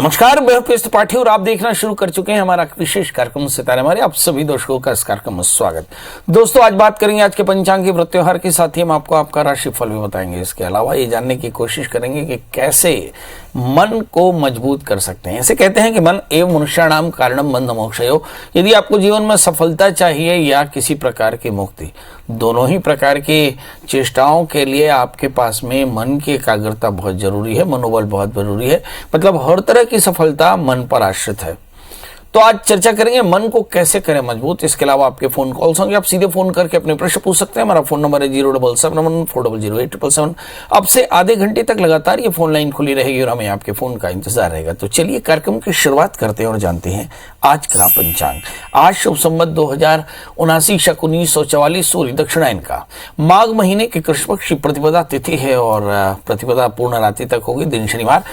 नमस्कार, मैं हूं त्रिपाठी और आप देखना शुरू कर चुके हैं हमारा विशेष कार्यक्रम सितारे हमारे। आप सभी दर्शकों का इस कार्यक्रम में स्वागत। दोस्तों, आज बात करेंगे आज के पंचांग के व्रत त्योहार के साथ ही हम आपको आपका राशिफल भी बताएंगे। इसके अलावा ये जानने की कोशिश करेंगे कि कैसे मन को मजबूत कर सकते हैं। ऐसे कहते हैं कि मन एवं मनुष्याणाम कारणम बंध मोक्षयो। यदि आपको जीवन में सफलता चाहिए या किसी प्रकार की मुक्ति, दोनों ही प्रकार की चेष्टाओं के लिए आपके पास में मन की एकाग्रता बहुत जरूरी है, मनोबल बहुत जरूरी है। मतलब हर तरह की सफलता मन पर आश्रित है। तो आज चर्चा करेंगे मन को कैसे करें मजबूत। इसके अलावा आपके फोन कॉल्स होंगे, आप सीधे फोन करके अपने प्रश्न पूछ सकते हैं। हमारा फोन नंबर है 07714008777। अब से आधे घंटे तक लगातार ये फोन लाइन खुली रहेगी और हमें आपके फोन का इंतजार रहेगा। तो चलिए कार्यक्रम की शुरुआत करते हैं और जानते हैं आज का पंचांग। आज शुभ संवत 2079 शक 1944 सूर्य दक्षिणायन का माघ महीने के कृष्ण पक्ष की प्रतिपदा तिथि है और प्रतिपदा पूर्ण रात्रि तक होगी। दिन शनिवार,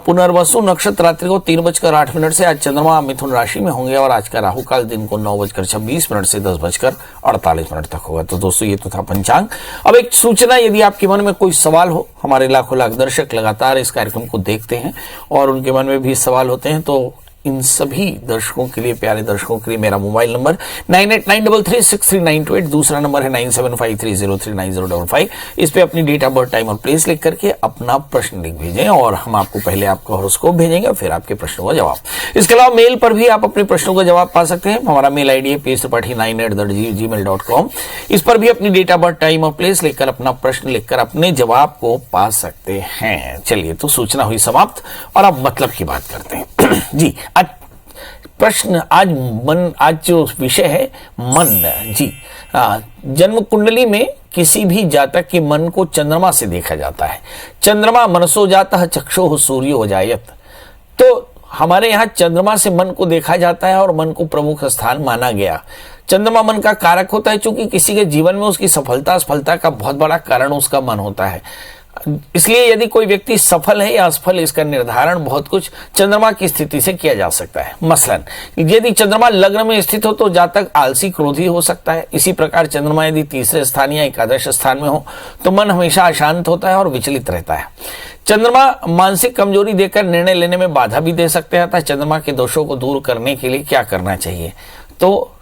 पुनर्वसु नक्षत्र रात्रि को 3:08 से आज चंद्रमा मिथुन राशि में होंगे और आज का राहु काल दिन को 9:26 से 10:48 तक होगा। तो दोस्तों, ये तो था पंचांग। अब एक सूचना, यदि आपके मन में कोई सवाल हो, हमारे लाखों लाख दर्शक लगातार इस कार्यक्रम को देखते हैं और उनके मन में भी सवाल होते हैं, तो इन सभी दर्शकों के लिए, प्यारे दर्शकों के लिए मेरा मोबाइल नंबर 9893363928, दूसरा नंबर है 9753039055। इस पे अपनी डेट ऑफ बर्थ, टाइम और प्लेस लिख करके अपना प्रश्न लिख भेजें और हम आपको पहले आपका हॉरोस्कोप भेजेंगे और फिर आपके प्रश्नों का जवाब। इसके अलावा मेल पर भी आप अपने प्रश्नों का जवाब पा सकते हैं। हमारा मेल आईडी है psripathi9@gmail.com। इस पर भी अपनी डेट ऑफ बर्थ, टाइम और प्लेस लिखकर अपना प्रश्न लिखकर अपने जवाब को पा सकते हैं। चलिए, तो सूचना हुई समाप्त और अब मतलब की बात करते हैं। जी, आज प्रश्न, आज जो विषय है मन। जी, जन्म कुंडली में किसी भी जातक के मन को चंद्रमा से देखा जाता है। चंद्रमा मनसो जाता है चक्षुः सूर्यो जायत। तो हमारे यहाँ चंद्रमा से मन को देखा जाता है और मन को प्रमुख स्थान माना गया। चंद्रमा मन का कारक होता है, क्योंकि किसी के जीवन में उसकी असफलता का बहुत बड़ा कारण उसका मन होता है। इसलिए यदि कोई व्यक्ति सफल है या असफल, इसका निर्धारण बहुत कुछ चंद्रमा की स्थिति से किया जा सकता है। मसलन यदि चंद्रमा लग्न में स्थित हो तो जातक आलसी, क्रोधी हो सकता है। इसी प्रकार चंद्रमा यदि तीसरे स्थान या एकादश स्थान में हो तो मन हमेशा अशांत होता है और विचलित रहता है। चंद्रमा मानसिक कमजोरी देकर निर्णय लेने में बाधा भी दे सकते हैं। चंद्रमा के दोषों को दूर करने के लिए क्या करना चाहिए? तो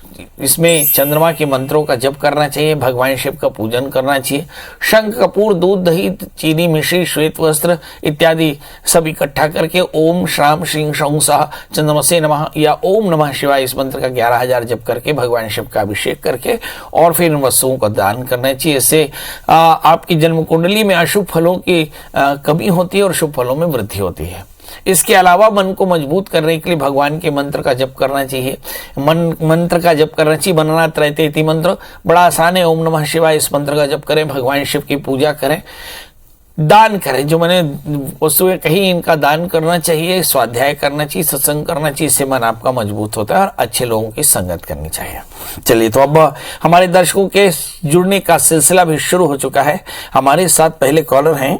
इसमें चंद्रमा के मंत्रों का जप करना चाहिए, भगवान शिव का पूजन करना चाहिए। शंख, कपूर, दूध, दही, चीनी, मिश्री, श्वेत वस्त्र इत्यादि सब इकट्ठा करके ओम श्राम श्रीं शौं सः चंद्रमसे नमः या ओम नमः शिवाय इस मंत्र का 11,000 जप करके भगवान शिव का अभिषेक करके और फिर इन वस्तुओं का दान करना चाहिए। इससे आपकी जन्म कुंडली में अशुभ फलों की कमी होती है और शुभ फलों में वृद्धि होती है। इसके अलावा मन को मजबूत करने के लिए भगवान के मंत्र का जप करना चाहिए। मंत्र का जप करना चाहिए। बनना त्रैते इति मंत्र बड़ा आसान है। ओम नमः शिवाय इस मंत्र का जप करें, भगवान शिव की पूजा करें, दान करें। जो मैंने वस्तुएं कही इनका दान करना चाहिए, स्वाध्याय करना चाहिए, सत्संग करना चाहिए। इससे मन आपका मजबूत होता है और अच्छे लोगों की संगत करनी चाहिए। चलिए, तो अब हमारे दर्शकों के जुड़ने का सिलसिला भी शुरू हो चुका है। हमारे साथ पहले कॉलर हैं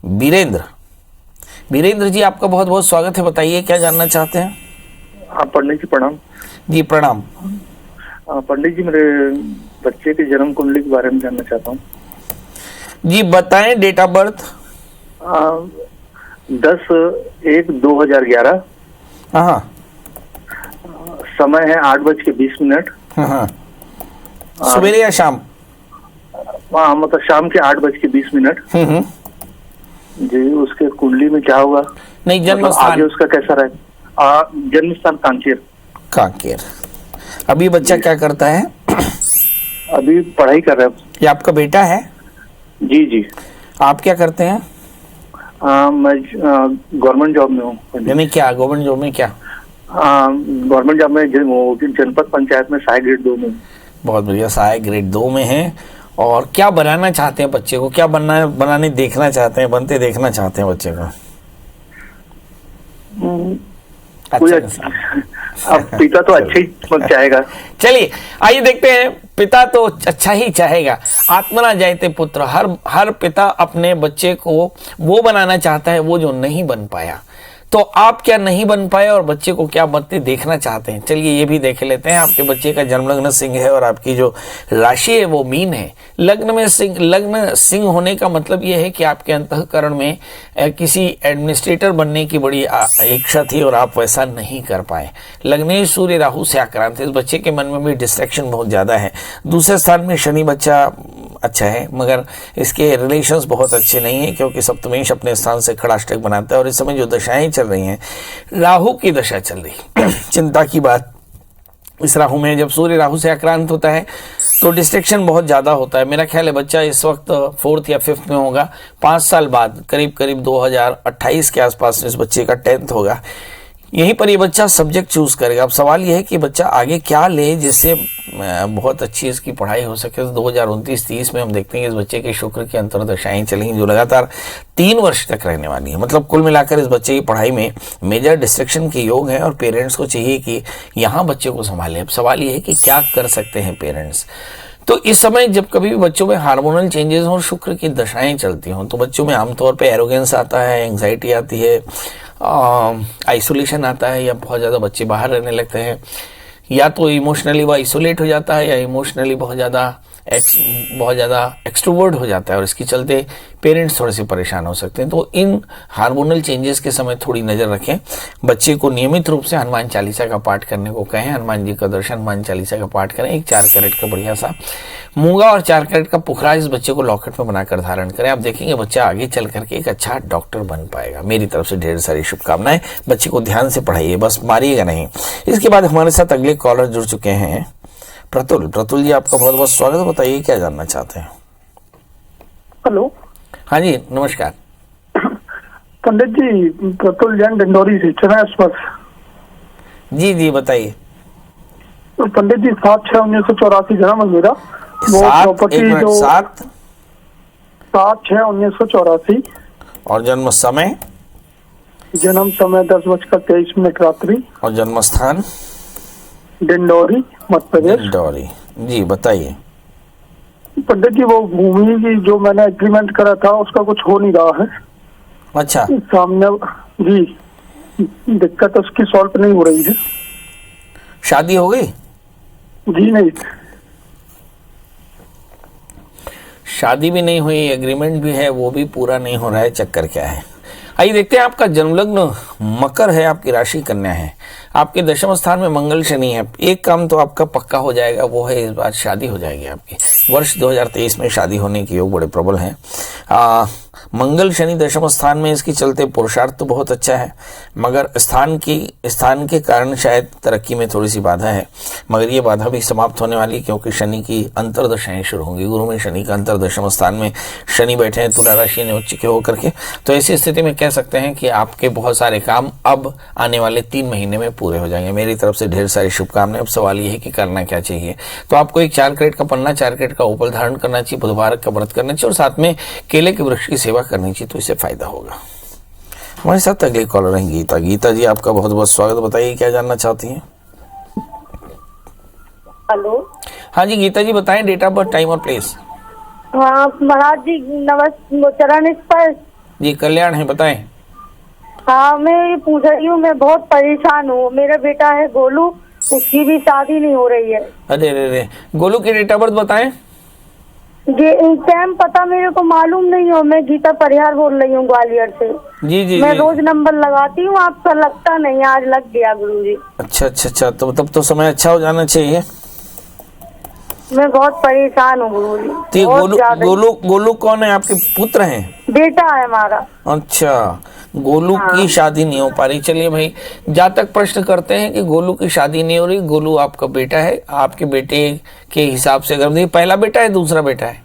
वीरेंद्र। वीरेंद्र जी, आपका बहुत बहुत स्वागत है। बताइए क्या जानना चाहते हैं? हाँ पंडित जी प्रणाम। जी प्रणाम। पंडित जी, मेरे बच्चे की जन्म कुंडली के बारे में जानना चाहता हूँ। जी बताएं। Date of birth 10/1/2011। हाँ। समय है 8:20। हाँ। सवेरे या शाम? हाँ, मतलब शाम के 8:20। जी, उसके कुंडली में क्या होगा? नहीं, जन्म मतलब स्थान आगे उसका कैसा रहेगा? जन्म स्थान कांकेर। अभी बच्चा क्या करता है? अभी पढ़ाई कर रहा है। ये आपका बेटा है? जी जी। आप क्या करते हैं? मैं गवर्नमेंट जॉब में हूँ। यानी क्या गवर्नमेंट जॉब में? क्या गवर्नमेंट जॉब में जनपद पंचायत में सहायक ग्रेड 2 में। बहुत बढ़िया, सहायक ग्रेड 2 में है। और क्या बनाना चाहते हैं बच्चे को? क्या बनाने देखना चाहते हैं, बनते देखना चाहते हैं बच्चे को? अच्छा, अब पिता तो अच्छा ही चाहेगा। चलिए आइए देखते हैं। पिता तो अच्छा ही चाहेगा। आत्मना जायते पुत्र। हर पिता अपने बच्चे को वो बनाना चाहता है वो जो नहीं बन पाया। तो आप क्या नहीं बन पाए और बच्चे को क्या बनते देखना चाहते हैं, चलिए ये भी देख लेते हैं। आपके बच्चे का जन्म लग्न सिंह है और आपकी जो राशि है वो मीन है। लग्न में सिंह, लग्न सिंह होने का मतलब ये है कि आपके अंतःकरण में किसी एडमिनिस्ट्रेटर बनने की बड़ी इच्छा थी और आप वैसा नहीं कर पाए। लग्नेश सूर्य राहु से आक्रांत है। इस बच्चे के मन में भी डिस्ट्रैक्शन बहुत ज्यादा है। दूसरे स्थान में शनि बच्चा अच्छा है, मगर इसके रिलेशंस बहुत अच्छे नहीं है, क्योंकि सप्तमेश अपने स्थान से खड़ाष्टक बनाता है और इस समय जो दशाएं चल रही हैं, राहु की दशा चल रही चिंता की बात। इस राहु में जब सूर्य राहु से आक्रांत होता है तो डिस्ट्रैक्शन बहुत ज्यादा होता है। मेरा ख्याल है बच्चा इस वक्त 4th या 5th में होगा। 5 साल बाद करीब 2028 के आसपास इस बच्चे का 10th होगा। यहीं पर ये बच्चा सब्जेक्ट चूज करेगा। अब सवाल यह है कि बच्चा आगे क्या ले जिससे बहुत अच्छी इसकी पढ़ाई हो सके। 2029-30 में हम देखते हैं कि इस बच्चे के शुक्र की अंतर्दशाएं चलेंगी जो लगातार 3 वर्ष तक रहने वाली है। मतलब कुल मिलाकर इस बच्चे की पढ़ाई में मेजर डिस्ट्रैक्शन के योग है और पेरेंट्स को चाहिए कि यहाँ बच्चे को संभालें। अब सवाल यह है कि क्या कर सकते हैं पेरेंट्स। तो इस समय जब कभी भी बच्चों में हार्मोनल चेंजेस और शुक्र की दशाएं चलती हों तो बच्चों में आमतौर पे एरोगेंस आता है, एंग्जाइटी आती है, आइसोलेशन आता है, या बहुत ज़्यादा बच्चे बाहर रहने लगते हैं, या तो इमोशनली वो आइसोलेट हो जाता है या इमोशनली बहुत ज़्यादा एक्सट्रोवर्ट हो जाता है और इसके चलते पेरेंट्स थोड़े से परेशान हो सकते हैं। तो इन हार्मोनल चेंजेस के समय थोड़ी नज़र रखें। बच्चे को नियमित रूप से हनुमान चालीसा का पाठ करने को कहें। हनुमान जी का दर्शन, हनुमान चालीसा का पाठ करें। एक 4 कैरेट का बढ़िया सा मूंगा और 4 कैरेट का पुखरा इस बच्चे को लॉकेट में बनाकर धारण करें। आप देखेंगे बच्चा आगे चल करके एक अच्छा डॉक्टर बन पाएगा। मेरी तरफ से ढेर सारी शुभकामनाएं। बच्चे को ध्यान से पढ़ाइए, बस मारिएगा नहीं। इसके बाद हमारे साथ अगले कॉलर जुड़ चुके हैं, प्रतुल जी, आपका बहुत बहुत स्वागत है। बताइए क्या जानना चाहते हैं। हेलो। हाँ जी, नमस्कार। पंडित जी, प्रतुल जैन डिंडोरी से, चेन्नई एक्सप्रेस। जी बताइए। तो पंडित जी 7/6/1984 जन्म है मेरा। वो प्रॉपर्टी जो 7/6/1984 और जन्म समय 10:23 रात्रि और जन्म स्थान डिंडोरी मध्य प्रदेश। डिंडोरी, जी बताइए। पंडित जी वो भूमि की जो मैंने एग्रीमेंट करा था उसका कुछ हो नहीं रहा है। अच्छा, सामने जी दिक्कत उसकी सॉल्व नहीं हो रही है। शादी हो गई? जी नहीं, शादी भी नहीं हुई, एग्रीमेंट भी है वो भी पूरा नहीं हो रहा है। चक्कर क्या है? आइए देखते हैं। आपका जन्मलग्न मकर है, आपकी राशि कन्या है, आपके दशम स्थान में मंगल शनि है। एक काम तो आपका पक्का हो जाएगा, वो है इस बार शादी हो जाएगी आपकी। वर्ष 2023 में शादी होने के योग बड़े प्रबल हैं। मंगल शनि दशम स्थान में, इसकी चलते पुरुषार्थ तो बहुत अच्छा है, मगर स्थान के कारण शायद तरक्की में थोड़ी सी बाधा है। मगर ये बाधा भी समाप्त होने वाली है क्योंकि शनि की अंतर्दशाएं शुरू होंगी। गुरु में शनि का अंतर्दशम स्थान में शनि बैठे हैं तुला राशि ने उच्च के होकर के। तो ऐसी स्थिति में कह सकते हैं कि आपके बहुत सारे काम अब आने वाले 3 महीने में पूरे हो जाएंगे। मेरी तरफ से ढेर सारी शुभकामनाएं। अब सवाल ये है कि करना क्या चाहिए। तो आपको एक 4 कैरेट का पन्ना, 4 कैरेट का उपल धारण करना चाहिए, बुधवार का व्रत करना चाहिए और साथ में केले के वृक्ष की सेवा करनी चाहिए, तो इससे फायदा होगा। हमारे साथ अगले कॉलर हैं गीता। गीता जी, आपका बहुत बहुत स्वागत। बताइए क्या जानना चाहती हैं। हेलो। हाँ जी गीता जी, बताएं डेट ऑफ बर्थ, टाइम और प्लेस। हाँ महाराज जी, नमस्ते। चरण स्पर्श जी, कल्याण है, बताएं। हाँ, मैं ये पूछ रही हूँ, मैं बहुत परेशान हूँ। मेरा बेटा है गोलू, उसकी भी शादी नहीं हो रही है। अरे गोलू की डेट ऑफ बर्थ बताएं। ये टाइम पता मेरे को मालूम नहीं हो। मैं गीता परिहार बोल रही हूँ ग्वालियर से। जी मैं रोज नंबर लगाती हूँ, आपका लगता नहीं, आज लग गया गुरुजी। अच्छा, तो तब तो समय अच्छा हो जाना चाहिए। मैं बहुत परेशान हूँ गुरुजी। गोलू कौन है? आपके पुत्र हैं? बेटा है हमारा। अच्छा, गोलू की शादी नहीं हो पा रही। चलिए भाई, जहाँ तक प्रश्न करते हैं कि गोलू की शादी नहीं हो रही, गोलू आपका बेटा है। आपके बेटे के हिसाब से अगर पहला बेटा है, दूसरा बेटा है?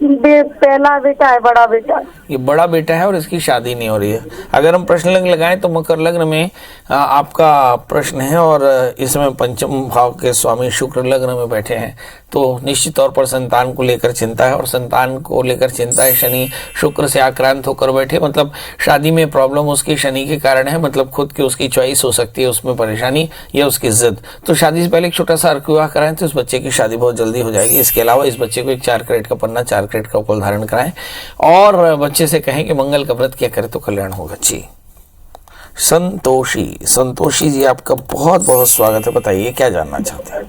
पहला बेटा है, बड़ा बेटा। ये बड़ा बेटा है और इसकी शादी नहीं हो रही है। अगर हम प्रश्न लगाएं तो मकर लग्न में आपका प्रश्न है और इसमें पंचम भाव के स्वामी शुक्र लग्न में बैठे हैं, तो निश्चित तौर पर संतान को लेकर चिंता है। और संतान को लेकर चिंता है, शनि शुक्र से आक्रांत होकर बैठे, मतलब शादी में प्रॉब्लम उसकी शनि के कारण है। मतलब खुद की उसकी चॉइस हो सकती है, उसमें परेशानी या उसकी जिद। तो शादी से पहले एक छोटा सा अर्क विवाह कराएं तो इस बच्चे की शादी बहुत जल्दी हो जाएगी। इसके अलावा इस बच्चे को एक 4 कैरेट का पन्ना, 4 कैरेट का उपल धारण कराएं और बच्चे से कहें कि मंगल का व्रत क्या करे तो कल्याण होगा। जी संतोषी, संतोषी जी आपका बहुत बहुत स्वागत है। बताइए क्या जानना चाहते हैं?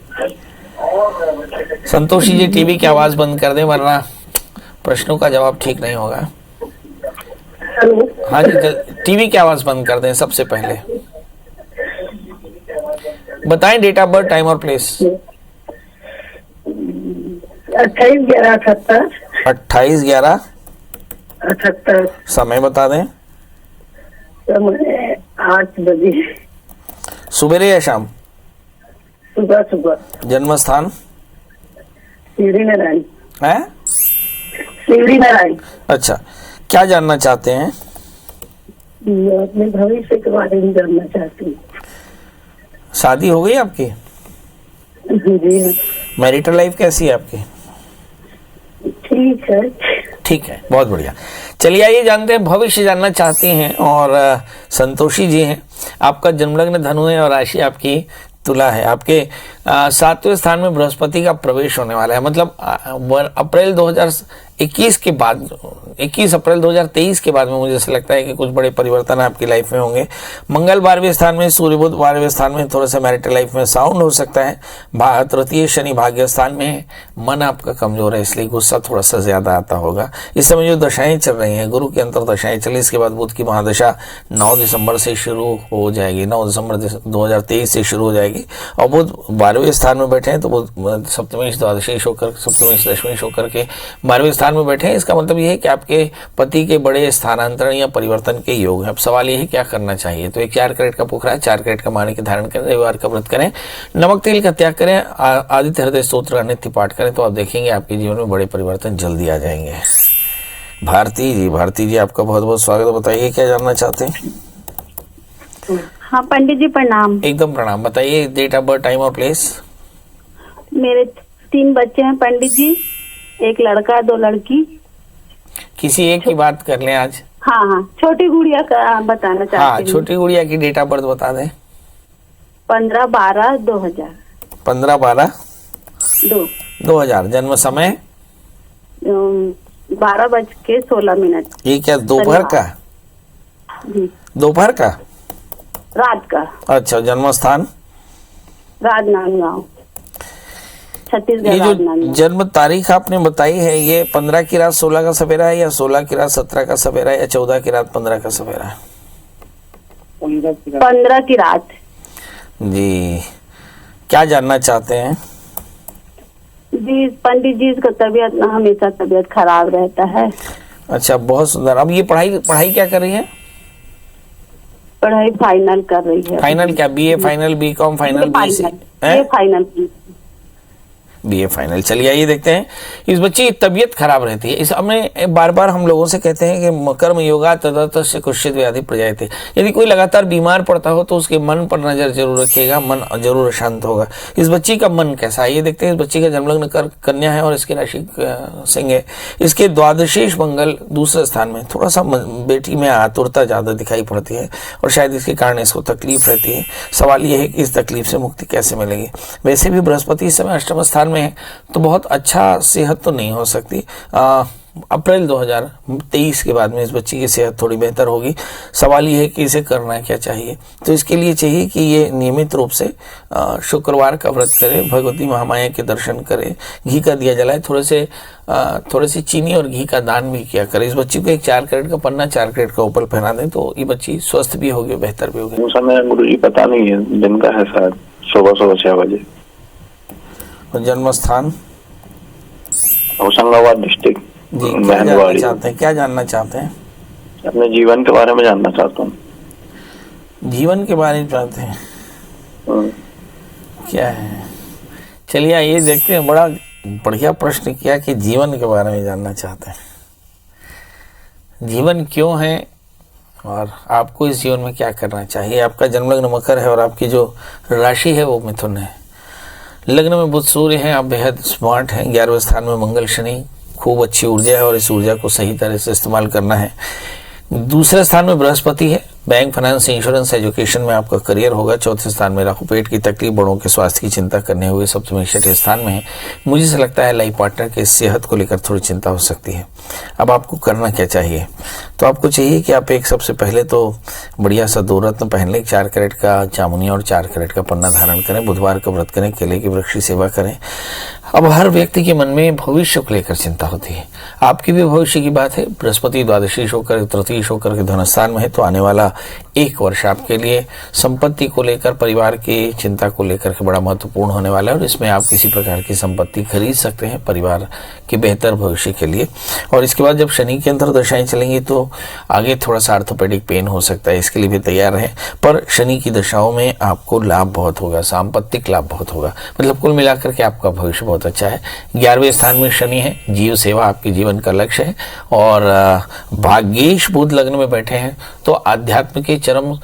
संतोषी जी टीवी की आवाज बंद कर दें वरना प्रश्नों का जवाब ठीक नहीं होगा। हाँ जी, टीवी की आवाज बंद कर दें सबसे पहले। बताएं डेट ऑफ बर्थ, टाइम और प्लेस। 28/11/78। 28/11/78। समय बता दें। 8 बजे सुबह या शाम? सुबह। जन्म स्थान? शिवरी नारायण। है शिवरी नारायण। अच्छा, क्या जानना चाहते हैं? मैं अपने भविष्य के बारे में जानना चाहती हूँ। शादी हो गई आपकी? जी हाँ। मैरिटल लाइफ कैसी है आपकी? ठीक है। ठीक है, बहुत बढ़िया। चलिए आइए जानते हैं, भविष्य जानना चाहती हैं और संतोषी जी हैं। आपका जन्मलग्न धनु है और राशि आपकी तुला है। आपके 7वें स्थान में बृहस्पति का प्रवेश होने वाला है। मतलब अप्रैल 2021 के बाद, 21 अप्रैल 2023 के बाद में मुझे ऐसा लगता है कि कुछ बड़े परिवर्तन आपकी लाइफ में होंगे। मंगल 12वें स्थान में, सूर्य बुध 12वें स्थान में, थोड़ा सा मैरिटल लाइफ में साउंड हो सकता है। तृतीय शनि भाग्य स्थान में है। मन आपका कमजोर है इसलिए गुस्सा थोड़ा सा ज्यादा आता होगा। इस समय जो दशाएं चल रही हैं, गुरु की अंतर दशाएं चली, इसके बाद बुध की महादशा 9 दिसंबर से शुरू हो जाएगी। 9 दिसंबर 2023 से शुरू हो जाएगी और बुध 12वें स्थान में बैठे हैं। तो बुध सप्तमेश द्वादशेश होकर, सप्तमेश दशमेश होकर के 12वें स्थान में बैठे हैं। इसका मतलब यह है कि आपके पति के बड़े स्थानांतरण या परिवर्तन के योग है। अब सवाल यह है क्या करना चाहिए। तो एक 4 कैरेट का पोखरा, 4 कैरेट का माणिक धारण करें, रविवार का व्रत करें, नमक तेल का त्याग करें, आदित्य हृदय स्तोत्र का नित्य पाठ करें, तो आप देखेंगे आपके जीवन में बड़े परिवर्तन जल्दी आ जाएंगे। भारती जी आपका बहुत बहुत स्वागत है। बताइए क्या जानना चाहते हैं? हाँ पंडित जी प्रणाम। एकदम प्रणाम। बताइए डेट ऑफ बर्थ, टाइम और प्लेस। मेरे 3 बच्चे हैं पंडित जी, एक लड़का 2 लड़की। किसी एक की बात कर लें आज। हाँ, छोटी गुड़िया का बताना चाहती हूँ। हाँ, छोटी गुड़िया की डेट ऑफ बर्थ बता दें। 15/12/2000। 15/12/2000। जन्म समय? 12:16। ये क्या दोपहर का? जी, दोपहर का? रात का। अच्छा, जन्म स्थान? राजनांदगांव, छत्तीसगढ़। ये जो जन्म तारीख आपने बताई है, ये 15 की रात 16 का सवेरा है या 16 की रात 17 का सवेरा है या 14 की रात 15 का सवेरा है? 15 की रात। जी, क्या जानना चाहते हैं? जी पंडित जी, इसका तबीयत ना हमेशा तबीयत खराब रहता है। अच्छा, बहुत सुंदर। अब ये पढ़ाई क्या कर रही है? पढ़ाई फाइनल कर रही है। फाइनल क्या? BA final, BCom final, BSc? Final. BA final. चलिए आइए देखते हैं। इस बच्चे की तबीयत खराब रहती है। इस हमें बार बार हम लोगों से कहते हैं कि कर्म योगा तदतस्य कुश्चित व्याधि प्रजायते। यदि कोई लगातार बीमार पड़ता हो तो उसके मन पर नजर जरूर रखिएगा, मन जरूर शांत होगा। इस बच्ची का मन कैसा है ये देखते हैं। इस बच्ची का जन्मलग्न कन्या है और इसकी राशि सिंह है। इसके द्वादशेश मंगल दूसरे स्थान में। थोड़ा सा बेटी में आतुरता ज्यादा दिखाई पड़ती है और शायद इसके कारण इसको तकलीफ रहती है। सवाल यह है कि इस तकलीफ से मुक्ति कैसे मिलेगी। वैसे भी बृहस्पति इस समय अष्टम स्थान में है तो बहुत अच्छा सेहत तो नहीं हो सकती। अप्रैल 2023 के बाद में इस बच्ची की सेहत थोड़ी बेहतर होगी। सवाल ये है कि इसे करना क्या चाहिए। तो इसके लिए चाहिए कि ये नियमित रूप से शुक्रवार का व्रत करे, भगवती महामाया के दर्शन करे, घी का दिया जलाए, थोड़े से चीनी और घी का दान भी किया करे। इस बच्ची को एक 4 कैरेट का पन्ना, 4 कैरेट का उपल पहना दें तो ये बच्ची स्वस्थ भी होगी, बेहतर भी होगी। समय गुरुजी पता नहीं है, दिन का है शायद सुबह 6 बजे। जन्म स्थान? होशंगाबाद डिस्ट्रिक्ट। जी, क्या जानना चाहते हैं? क्या जानना चाहते हैं? अपने जीवन के बारे में जानना चाहता हूँ। जीवन के बारे में जानते हैं? क्या है? चलिए ये देखते हैं। बड़ा बढ़िया प्रश्न किया कि जीवन के बारे में जानना चाहते हैं। जीवन क्यों है और आपको इस जीवन में क्या करना चाहिए। आपका जन्मलग्न मकर है और आपकी जो राशि है वो मिथुन है। लग्न में बुध सूर्य है। आप बेहद स्मार्ट हैं। 11वें स्थान में मंगल शनि, खूब अच्छी ऊर्जा है और इस ऊर्जा को सही तरह से इस्तेमाल करना है। दूसरे स्थान में बृहस्पति है, बैंक, फाइनेंस, इंश्योरेंस, एजुकेशन में आपका करियर होगा। चौथे स्थान में राहु, पेट की तकलीफ, बड़ों के स्वास्थ्य की चिंता करने हुए। सप्तमी, छठे स्थान में है। मुझे से लगता है लाइफ पार्टनर के सेहत को लेकर थोड़ी चिंता हो सकती है। अब आपको करना क्या चाहिए? तो आपको चाहिए कि आप एक सबसे पहले तो बढ़िया सा 2 रत्न पहन लें, 4 कैरेट का जामुनी और 4 कैरेट का पन्ना धारण करें, बुधवार का व्रत करें, केले के वृक्ष की सेवा करें। अब हर व्यक्ति के मन में भविष्य को लेकर चिंता होती है, आपकी भी भविष्य की बात है। बृहस्पति द्वादशी होकर, तृतीय होकर के धनस्थान में है, तो आने वाला 1 वर्ष आपके लिए संपत्ति को लेकर, परिवार की चिंता को लेकर के बड़ा महत्वपूर्ण होने वाला है और इसमें आप किसी प्रकार की संपत्ति खरीद सकते हैं परिवार के बेहतर भविष्य के लिए। और इसके बाद जब शनि की अंतर दशाएं चलेंगी तो आगे थोड़ा सा आर्थोपेडिक पेन हो सकता है, इसके लिए भी तैयार रहें। पर शनि की दशाओं में आपको लाभ बहुत होगा, सांपत्तिक लाभ बहुत होगा, मतलब कुल मिलाकर के आपका भविष्य बहुत अच्छा है। 11वें स्थान में शनि है, जीव सेवा आपके जीवन का लक्ष्य है और भाग्येश बुध लग्न में बैठे हैं, तो आध्यात्म के चरम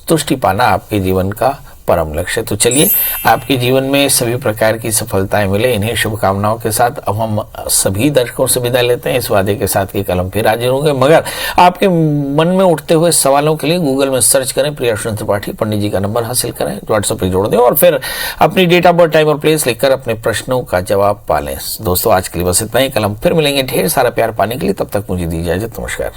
तुष्टि पाना आपके जीवन का परम लक्ष्य। तो चलिए, आपके जीवन में सभी प्रकार की सफलताएं मिले, इन्हें शुभकामनाओं के साथ अब हम सभी दर्शकों से विदा लेते हैं, इस वादे के साथ कि कल हम फिर हाजिर होंगे। मगर आपके मन में उठते हुए सवालों के लिए गूगल में सर्च करें प्रियाशुन त्रिपाठी, पंडित जी का नंबर हासिल करें, व्हाट्सएप पे जोड़ दें और फिर अपनी डेट ऑफ बर्थ, टाइम और प्लेस लिखकर अपने प्रश्नों का जवाब पालें। दोस्तों, आज के लिए बस इतना ही। कल हम फिर मिलेंगे ढेर सारा प्यार पाने के लिए, तब तक मुझे दी इजाजत। नमस्कार।